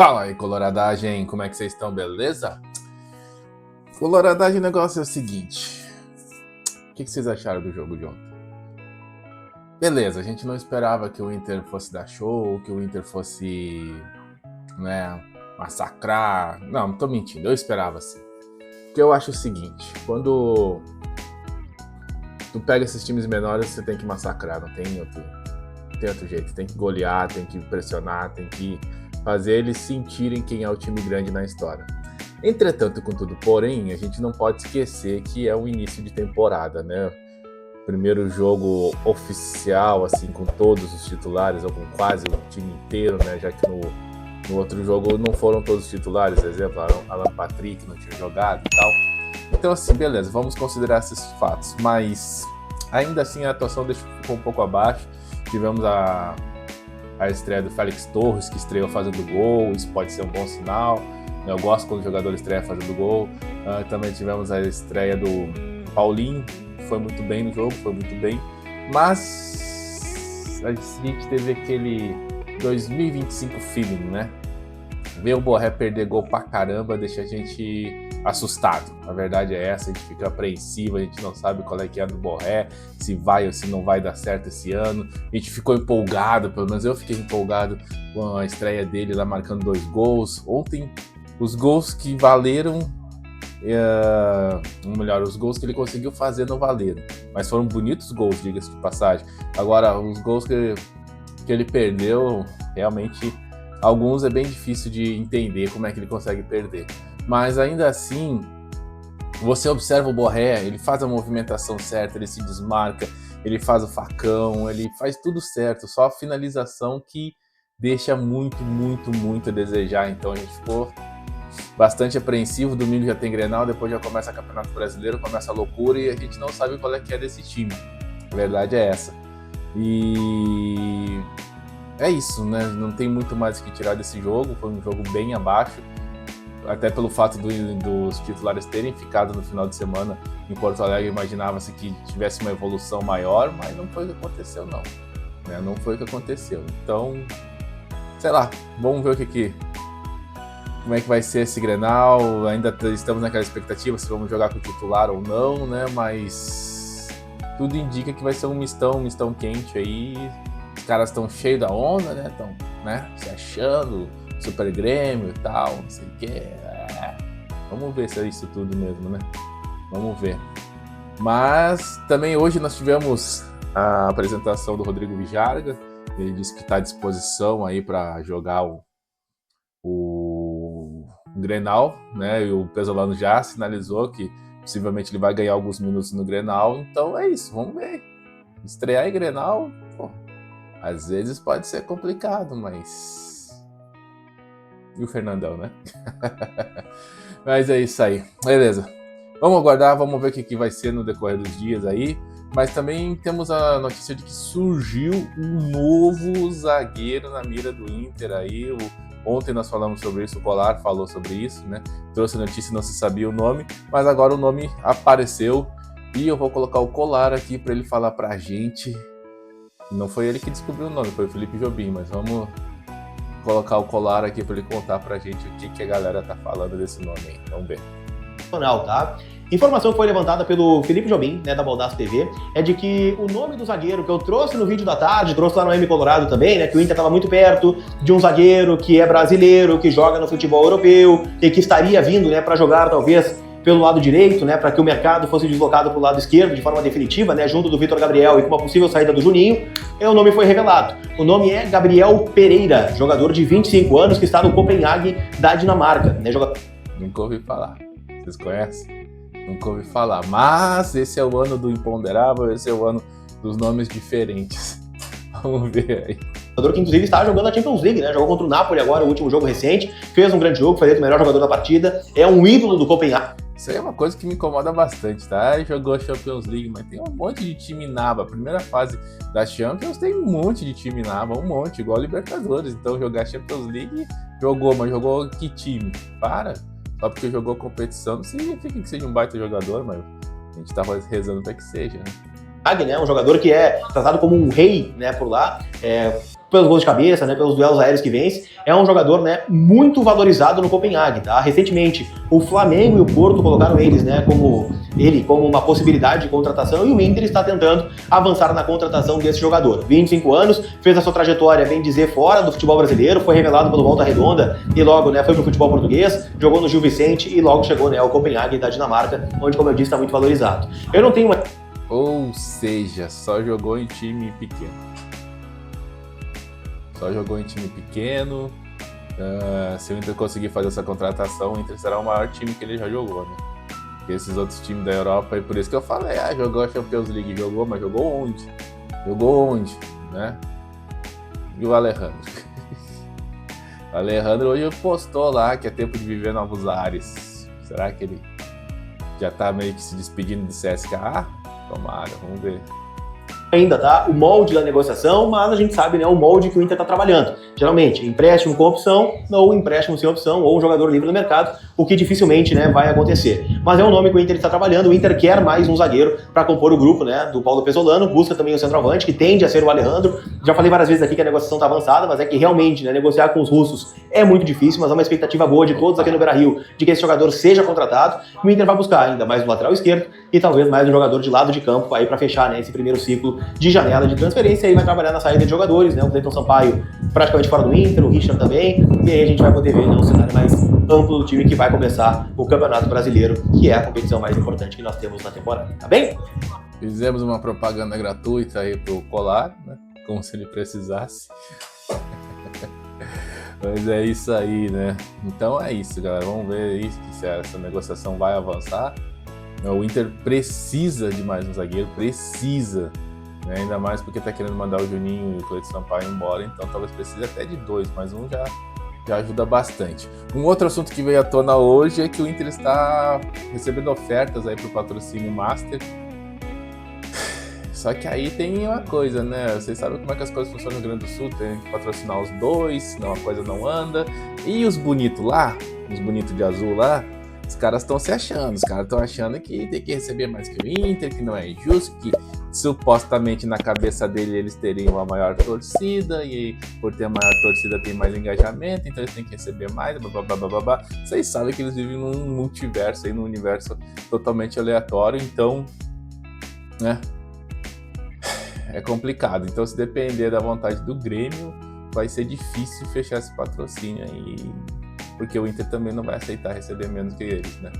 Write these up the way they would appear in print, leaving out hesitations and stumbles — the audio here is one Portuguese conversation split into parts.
Fala aí, coloradagem, como é que vocês estão, beleza? Coloradagem, o negócio é o seguinte. O que vocês acharam do jogo de ontem? Beleza, a gente não esperava que o Inter fosse dar show, que o Inter fosse, massacrar. Não tô mentindo, eu esperava sim. Porque eu acho o seguinte, quando tu pega esses times menores, você tem que massacrar, não tem outro jeito. Tem que golear, tem que pressionar, tem que fazer eles sentirem quem é o time grande na história. Entretanto, contudo, porém, a gente não pode esquecer que é o início de temporada, né? Primeiro jogo oficial, assim, com todos os titulares, ou com quase o time inteiro, né? Já que no outro jogo não foram todos os titulares, por exemplo, Alan Patrick não tinha jogado e tal. Então, assim, beleza, vamos considerar esses fatos. Mas, ainda assim, a atuação ficou um pouco abaixo. Tivemos a estreia do Félix Torres, que estreou fazendo gol, isso pode ser um bom sinal. Eu gosto quando o jogador estreia fazendo gol. Também tivemos a estreia do Paulinho, que foi muito bem no jogo, foi muito bem. Mas a gente teve aquele 2025 feeling, né? Ver o Borré perder gol pra caramba deixa a gente assustado. A verdade é essa, a gente fica apreensivo, a gente não sabe qual é que é do Borré, se vai ou se não vai dar certo esse ano. A gente ficou empolgado, pelo menos eu fiquei empolgado com a estreia dele lá marcando 2 gols. Ontem, os gols que valeram, os gols que ele conseguiu fazer não valeram. Mas foram bonitos gols, diga-se de passagem. Agora, os gols que ele perdeu, realmente, alguns é bem difícil de entender como é que ele consegue perder. Mas ainda assim, você observa o Borré, ele faz a movimentação certa, ele se desmarca, ele faz o facão, ele faz tudo certo, só a finalização que deixa muito, muito, muito a desejar. Então a gente ficou bastante apreensivo. Domingo já tem Grenal, depois já começa o Campeonato Brasileiro, começa a loucura e a gente não sabe qual é que é desse time. A verdade é essa. E é isso, né? Não tem muito mais o que tirar desse jogo, foi um jogo bem abaixo. Até pelo fato dos titulares terem ficado no final de semana em Porto Alegre, imaginava-se que tivesse uma evolução maior, mas não foi o que aconteceu, não. Não foi o que aconteceu. Então, sei lá, vamos ver como é que vai ser esse Grenal. Ainda estamos naquela expectativa se vamos jogar com o titular ou não, né? Mas tudo indica que vai ser um mistão quente aí. Os caras estão cheios da onda, né? Estão, se achando Super Grêmio e tal, não sei o que. Vamos ver se é isso tudo mesmo, né? Vamos ver. Mas também hoje nós tivemos a apresentação do Rodrigo Vijarga. Ele disse que está à disposição aí para jogar o Grenal, né? E o Pesolano já sinalizou que possivelmente ele vai ganhar alguns minutos no Grenal. Então é isso, vamos ver. Estrear em Grenal, às vezes pode ser complicado, mas... E o Fernandão, né? Mas é isso aí. Beleza. Vamos aguardar, vamos ver o que vai ser no decorrer dos dias aí. Mas também temos a notícia de que surgiu um novo zagueiro na mira do Inter aí. Ontem nós falamos sobre isso, o Colar falou sobre isso, né? Trouxe a notícia e não se sabia o nome, mas agora o nome apareceu. E eu vou colocar o Colar aqui para ele falar pra gente. Não foi ele que descobriu o nome, foi o Felipe Jobim, mas vamos colocar o Colar aqui para ele contar pra gente o que a galera tá falando desse nome aí. Vamos ver. Tá? Informação que foi levantada pelo Felipe Jobim, né, da Baldasso TV, é de que o nome do zagueiro que eu trouxe no vídeo da tarde, trouxe lá no M Colorado também, né, que o Inter estava muito perto de um zagueiro que é brasileiro, que joga no futebol europeu e que estaria vindo, né, para jogar talvez pelo lado direito, né, para que o mercado fosse deslocado para o lado esquerdo de forma definitiva, né, junto do Vitor Gabriel e com uma possível saída do Juninho. O nome foi revelado. O nome é Gabriel Pereira, jogador de 25 anos que está no Copenhague da Dinamarca, né, Nunca ouvi falar. Vocês conhecem? Nunca ouvi falar. Mas esse é o ano do imponderável, esse é o ano dos nomes diferentes. Vamos ver aí. Jogador que inclusive está jogando a Champions League, né? Jogou contra o Napoli agora, o último jogo recente. Fez um grande jogo, foi eleito o melhor jogador da partida. É um ídolo do Copenhague. Isso aí é uma coisa que me incomoda bastante, tá? Jogou a Champions League, mas tem um monte de time naba. A primeira fase da Champions tem um monte de time naba, um monte, igual a Libertadores. Então jogar a Champions League, jogou, mas jogou que time? Para! Só porque jogou competição não significa que seja um baita jogador, mas a gente tá rezando para que seja, né? Um jogador que é tratado como um rei, né, por lá. pelos gols de cabeça, né, pelos duelos aéreos que vence, é um jogador, né, muito valorizado no Copenhague, tá? Recentemente, o Flamengo e o Porto colocaram eles, né, como uma possibilidade de contratação, e o Inter está tentando avançar na contratação desse jogador. 25 anos, fez a sua trajetória, bem dizer, fora do futebol brasileiro, foi revelado pelo Volta Redonda e logo, né, foi pro futebol português, jogou no Gil Vicente e logo chegou, né, ao Copenhague da Dinamarca, onde, como eu disse, está muito valorizado. Eu não tenho uma... Ou seja, só jogou em time pequeno. Só jogou em time pequeno. Se o Inter conseguir fazer essa contratação, o Inter será o maior time que ele já jogou, né? Porque esses outros times da Europa, e por isso que eu falei, jogou a Champions League, jogou, mas jogou onde? Jogou onde, né? E o Alejandro? O Alejandro hoje postou lá que é tempo de viver novos ares. Será que ele já tá meio que se despedindo do CSKA? Tomara, vamos ver. Ainda, tá? O molde da negociação, mas a gente sabe, né, o molde que o Inter tá trabalhando. Geralmente, empréstimo com opção, ou empréstimo sem opção, ou um jogador livre no mercado, o que dificilmente, né, vai acontecer. Mas é um nome que o Inter está trabalhando, o Inter quer mais um zagueiro para compor o grupo, né, do Paulo Pesolano, busca também o centroavante, que tende a ser o Alejandro. Já falei várias vezes aqui que a negociação tá avançada, mas é que realmente, né, negociar com os russos é muito difícil, mas é uma expectativa boa de todos aqui no Beira-Rio, de que esse jogador seja contratado. O Inter vai buscar ainda mais um lateral esquerdo e talvez mais um jogador de lado de campo aí para fechar, né, esse primeiro ciclo de janela de transferência, e aí vai trabalhar na saída de jogadores, né, o Cleiton Sampaio praticamente fora do Inter, o Richard também, e aí a gente vai poder ver, né, um cenário mais amplo do time que vai começar o Campeonato Brasileiro, que é a competição mais importante que nós temos na temporada, tá bem? Fizemos uma propaganda gratuita aí pro Colar, né, como se ele precisasse. Mas é isso aí, né? Então é isso, galera, vamos ver aí se essa negociação vai avançar. O Inter precisa de mais um zagueiro, precisa, né? Ainda mais porque tá querendo mandar o Juninho e o Cleiton Sampaio embora, então talvez precise até de dois, mas um já ajuda bastante. Um outro assunto que veio à tona hoje é que o Inter está recebendo ofertas aí pro patrocínio Master. Só que aí tem uma coisa, né? Vocês sabem como é que as coisas funcionam no Rio Grande do Sul, tem que patrocinar os dois, senão a coisa não anda. E os bonitos lá, os bonitos de azul lá, os caras estão se achando, os caras estão achando que tem que receber mais que o Inter, que não é justo, que supostamente na cabeça dele eles teriam uma maior torcida, e por ter maior torcida tem mais engajamento, então eles têm que receber mais, blá blá blá blá blá. Vocês sabem que eles vivem num multiverso aí, num universo totalmente aleatório, então, né? É complicado. Então, se depender da vontade do Grêmio, vai ser difícil fechar esse patrocínio aí, porque o Inter também não vai aceitar receber menos que eles, né?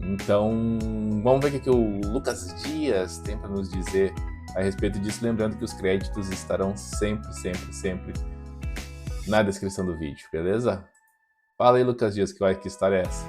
Então, vamos ver o que o Lucas Dias tem para nos dizer a respeito disso, lembrando que os créditos estarão sempre na descrição do vídeo, beleza? Fala aí, Lucas Dias, que história é essa?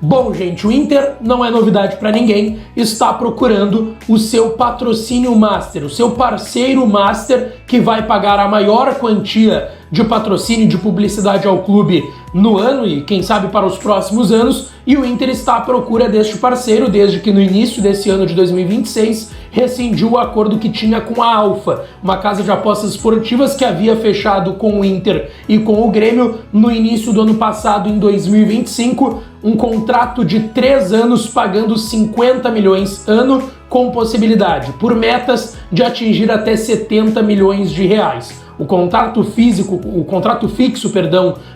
Bom, gente, o Inter, não é novidade para ninguém, está procurando o seu patrocínio master, o seu parceiro master que vai pagar a maior quantia de patrocínio de publicidade ao clube no ano e quem sabe para os próximos anos, e o Inter está à procura deste parceiro desde que no início desse ano de 2026 rescindiu o acordo que tinha com a Alfa, uma casa de apostas esportivas que havia fechado com o Inter e com o Grêmio no início do ano passado, em 2025, um contrato de 3 anos pagando 50 milhões ano, com possibilidade, por metas, de atingir até 70 milhões de reais. O contrato fixo,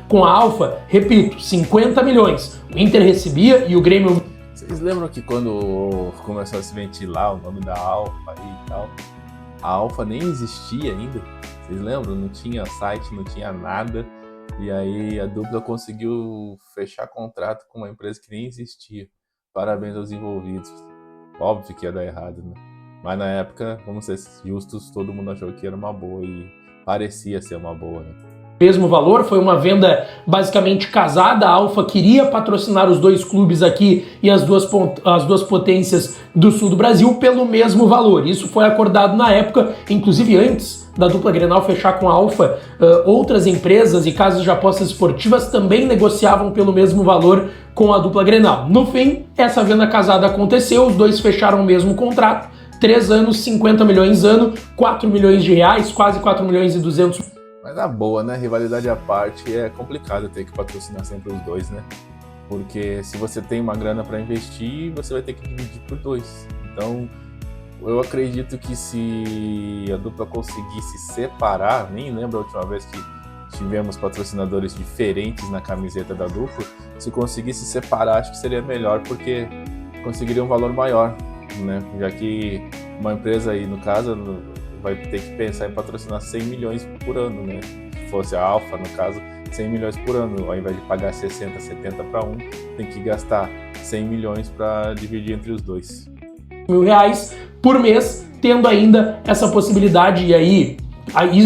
com a Alfa, repito, 50 milhões. O Inter recebia e o Grêmio... Vocês lembram que quando começou a se ventilar o nome da Alfa e tal, a Alfa nem existia ainda? Vocês lembram? Não tinha site, não tinha nada. E aí a dupla conseguiu fechar contrato com uma empresa que nem existia. Parabéns aos envolvidos. Óbvio que ia dar errado, né? Mas na época, vamos ser justos, todo mundo achou que era uma boa e parecia ser uma boa, né? Mesmo valor, foi uma venda basicamente casada. A Alfa queria patrocinar os dois clubes aqui e as duas potências do sul do Brasil pelo mesmo valor. Isso foi acordado na época, inclusive antes da dupla Grenal fechar com a Alfa, outras empresas e casas de apostas esportivas também negociavam pelo mesmo valor com a dupla Grenal. No fim, essa venda casada aconteceu, os dois fecharam o mesmo contrato, 3 anos, 50 milhões ano, 4 milhões de reais, quase 4 milhões e 200. Mas na boa, né? Rivalidade à parte, é complicado ter que patrocinar sempre os dois, né? Porque se você tem uma grana para investir, você vai ter que dividir por 2. Então, eu acredito que se a dupla conseguisse separar, nem lembro a última vez que tivemos patrocinadores diferentes na camiseta da dupla, se conseguisse separar, acho que seria melhor, porque conseguiria um valor maior, né? Já que uma empresa aí, no caso, vai ter que pensar em patrocinar 100 milhões por ano, né? Se fosse a Alfa, no caso, 100 milhões por ano, ao invés de pagar 60, 70 para um, tem que gastar 100 milhões para dividir entre os dois. R$1.000 por mês, tendo ainda essa possibilidade, e aí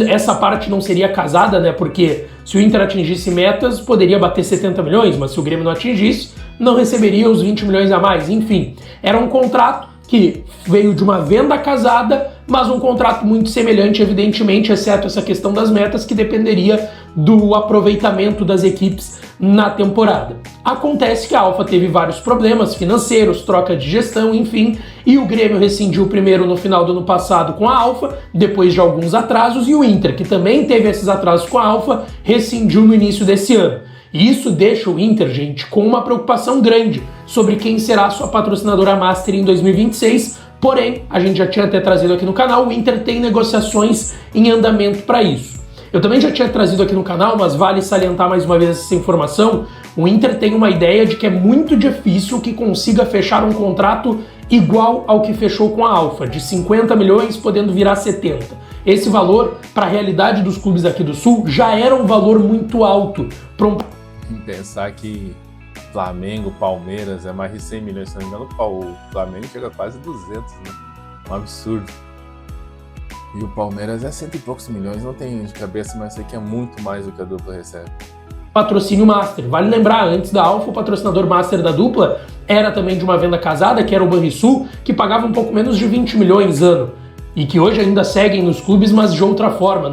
essa parte não seria casada, né? Porque se o Inter atingisse metas, poderia bater 70 milhões, mas se o Grêmio não atingisse, não receberia os 20 milhões a mais. Enfim, era um contrato que veio de uma venda casada, mas um contrato muito semelhante, evidentemente, exceto essa questão das metas, que dependeria do aproveitamento das equipes na temporada. Acontece que a Alfa teve vários problemas financeiros, troca de gestão, enfim, e o Grêmio rescindiu primeiro no final do ano passado com a Alfa, depois de alguns atrasos, e o Inter, que também teve esses atrasos com a Alfa, rescindiu no início desse ano. E isso deixa o Inter, gente, com uma preocupação grande sobre quem será sua patrocinadora master em 2026, porém, a gente já tinha até trazido aqui no canal, o Inter tem negociações em andamento para isso. Eu também já tinha trazido aqui no canal, mas vale salientar mais uma vez essa informação, o Inter tem uma ideia de que é muito difícil que consiga fechar um contrato igual ao que fechou com a Alfa, de 50 milhões podendo virar 70. Esse valor, para a realidade dos clubes aqui do Sul, já era um valor muito alto. Pensar que Flamengo, Palmeiras é mais de 100 milhões, se não me engano, o Flamengo chega a quase 200, né? Um absurdo. E o Palmeiras é 100 e poucos milhões, não tem de cabeça, mas sei que é muito mais do que a dupla recebe. Patrocínio master. Vale lembrar, antes da Alfa, o patrocinador master da dupla era também de uma venda casada, que era o Banrisul, que pagava um pouco menos de 20 milhões ano. E que hoje ainda seguem nos clubes, mas de outra forma,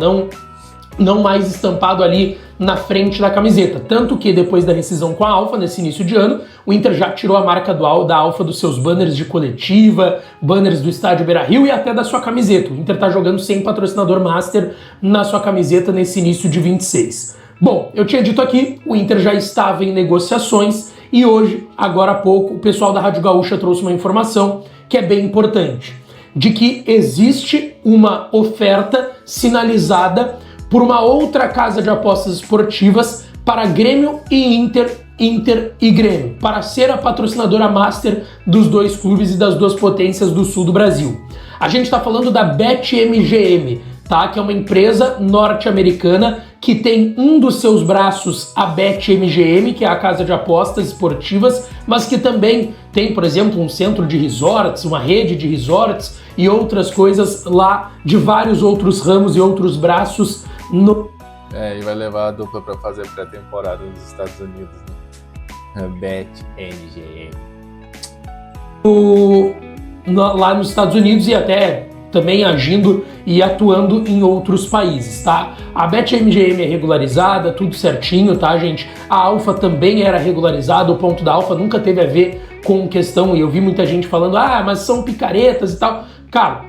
não mais estampado ali na frente da camiseta. Tanto que depois da rescisão com a Alfa, nesse início de ano, o Inter já tirou a marca da Alfa dos seus banners de coletiva, banners do estádio Beira-Rio e até da sua camiseta. O Inter tá jogando sem patrocinador master na sua camiseta nesse início de 26. Bom, eu tinha dito aqui, o Inter já estava em negociações e hoje, agora há pouco, o pessoal da Rádio Gaúcha trouxe uma informação que é bem importante, de que existe uma oferta sinalizada por uma outra casa de apostas esportivas para Grêmio e Inter e Grêmio, para ser a patrocinadora master dos dois clubes e das duas potências do sul do Brasil. A gente está falando da BetMGM, tá? Que é uma empresa norte-americana que tem um dos seus braços a BetMGM, que é a casa de apostas esportivas, mas que também tem, por exemplo, um centro de resorts, uma rede de resorts e outras coisas lá de vários outros ramos e outros braços e vai levar a dupla para fazer pré-temporada nos Estados Unidos, né? BetMGM. Lá nos Estados Unidos e até também agindo e atuando em outros países, tá? A BetMGM é regularizada, tudo certinho, tá, gente? A Alfa também era regularizada, o ponto da Alfa nunca teve a ver com questão, e eu vi muita gente falando, mas são picaretas e tal. Cara,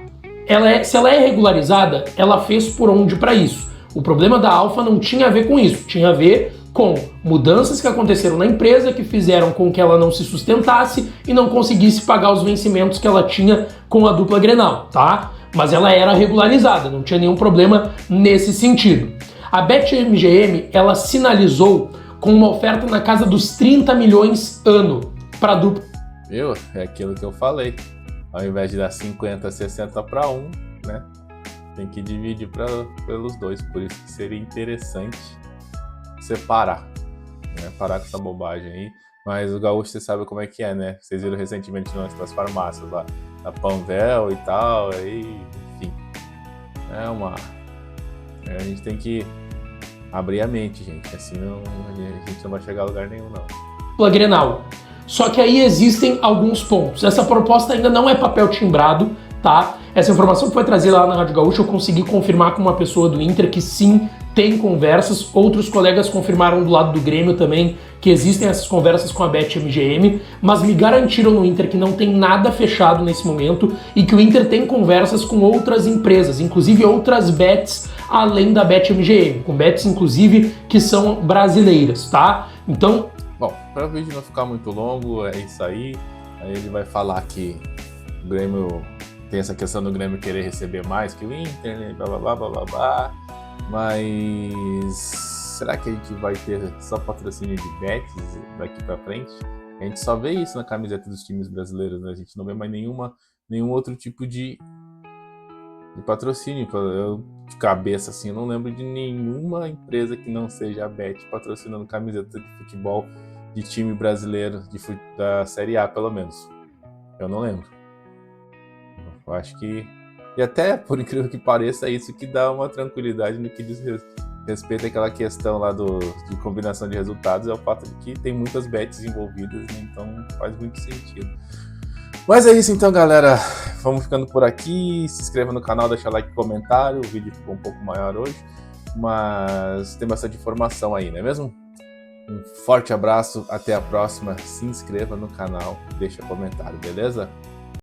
se ela é regularizada, ela fez por onde para isso. O problema da Alfa não tinha a ver com isso, tinha a ver com mudanças que aconteceram na empresa que fizeram com que ela não se sustentasse e não conseguisse pagar os vencimentos que ela tinha com a dupla Grenal, tá? Mas ela era regularizada, não tinha nenhum problema nesse sentido. A BetMGM, ela sinalizou com uma oferta na casa dos 30 milhões ano para a dupla. Viu? É aquilo que eu falei. Ao invés de dar 50, 60 para um, né? Tem que dividir pelos dois, por isso que seria interessante separar, né? Parar com essa bobagem aí. Mas o Gaúcho, você sabe como é que é, né? Vocês viram recentemente nas farmácias lá, na Panvel e tal, aí, enfim. A gente tem que abrir a mente, gente, assim a gente não vai chegar a lugar nenhum, não. Dupla Grenal. Só que aí existem alguns pontos. Essa proposta ainda não é papel timbrado, tá? Essa informação que foi trazida lá na Rádio Gaúcha, eu consegui confirmar com uma pessoa do Inter que sim, tem conversas. Outros colegas confirmaram do lado do Grêmio também que existem essas conversas com a BetMGM, mas me garantiram no Inter que não tem nada fechado nesse momento e que o Inter tem conversas com outras empresas, inclusive outras bets além da BetMGM, com bets inclusive que são brasileiras, tá? Então, bom, para o vídeo não ficar muito longo, é isso aí. Aí ele vai falar que o Grêmio Tem essa questão do Grêmio querer receber mais que o Inter, né? Blá, blá, blá, blá, blá, blá. Mas será que a gente vai ter só patrocínio de bets daqui pra frente? A gente só vê isso na camiseta dos times brasileiros, né? A gente não vê mais nenhum outro tipo de patrocínio. Eu, de cabeça, assim, eu não lembro de nenhuma empresa que não seja a Bet patrocinando camiseta de futebol de time brasileiro, da Série A, pelo menos. Eu não lembro. Eu acho que... E até, por incrível que pareça, é isso que dá uma tranquilidade no que diz respeito àquela questão lá de combinação de resultados, é o fato de que tem muitas bets envolvidas, né? Então faz muito sentido. Mas é isso então, galera. Vamos ficando por aqui. Se inscreva no canal, deixa like e comentário. O vídeo ficou um pouco maior hoje, mas tem bastante informação aí, não é mesmo? Um forte abraço, até a próxima. Se inscreva no canal, deixa comentário, beleza?